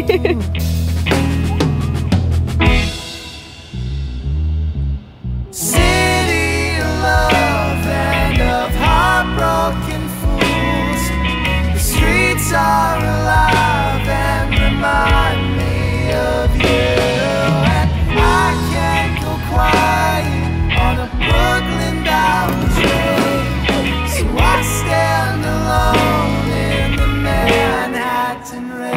City of love and of heartbroken fools. The streets are alive and remind me of you. And I can't go quiet on a Brooklyn bound train, so I stand alone in the Manhattan rain.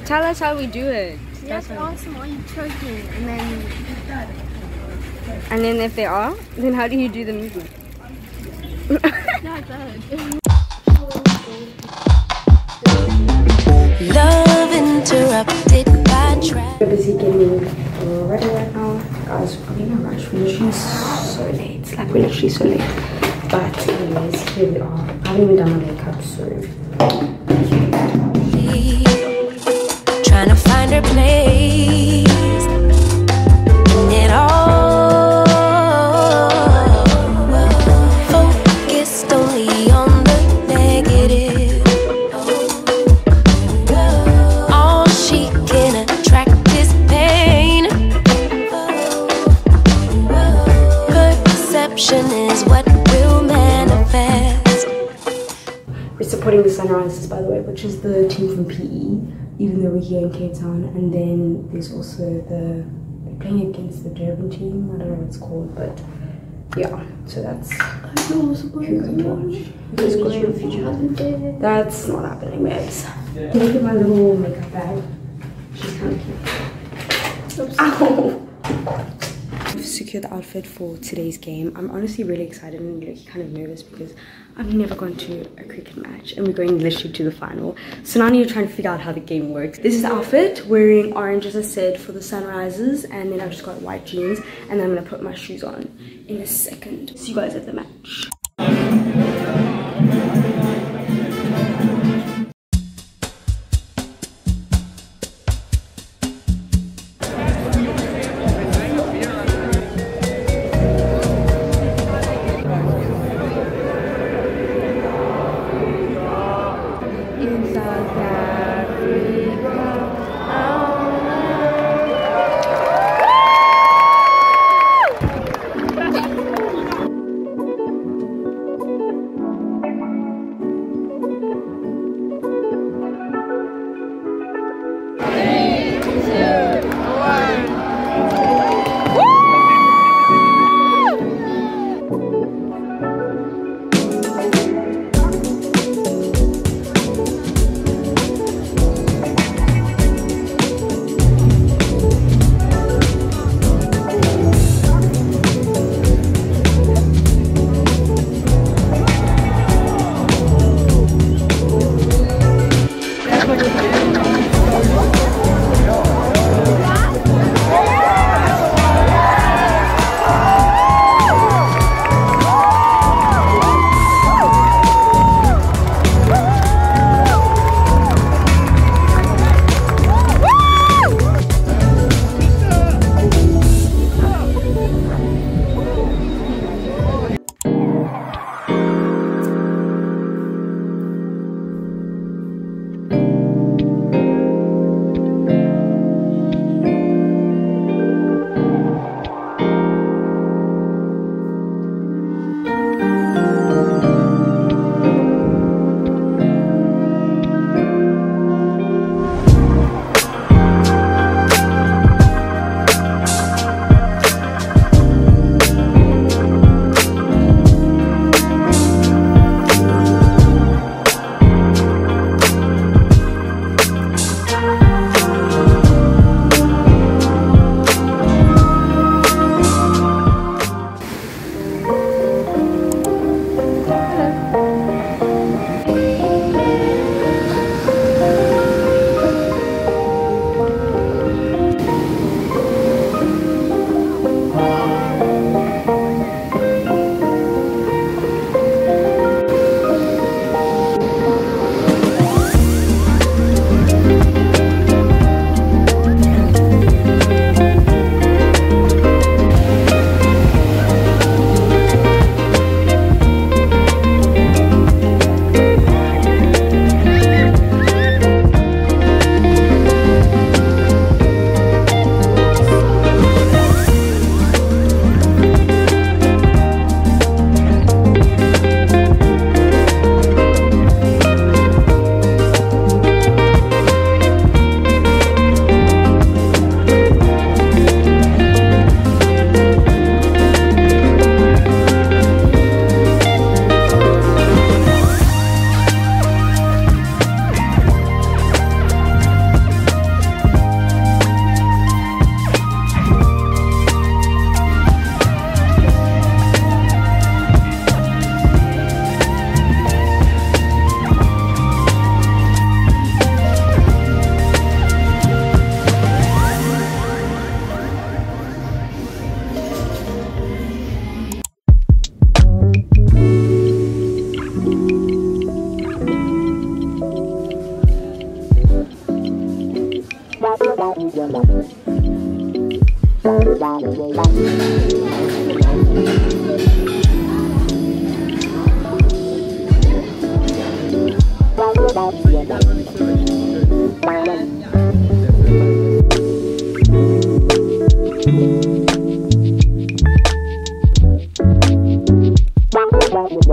Tell us how we do it. You have to ask them, are you choking? And then if they are, then how do you do the movement? Love interrupted by traffic. We're busy getting ready right now. Guys, we're in a rush. We're literally so late. It's like we're literally so late. But anyways, here we are. I haven't even done my makeup, so trying to find her place in it all, focused only on the negative. All she can attract is pain. Perception is what will manifest. we're supporting the Sunrises, by the way, which is the team from PE. Even though we're here in Cape Town, and then there's also they're playing against the Durban team. I don't know what it's called, but yeah. So that's who you can watch. That's not happening, babes. Look at my little makeup bag. She's kind of cute. Ow! secure the outfit for today's game. I'm honestly really excited and like kind of nervous because I've never gone to a cricket match and we're going literally to the final. So now I need to try and figure out how the game works. This is the outfit, wearing orange as I said for the sunrises, and then I've just got white jeans, and then I'm gonna put my shoes on in a second. See you guys at the match.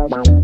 Wow.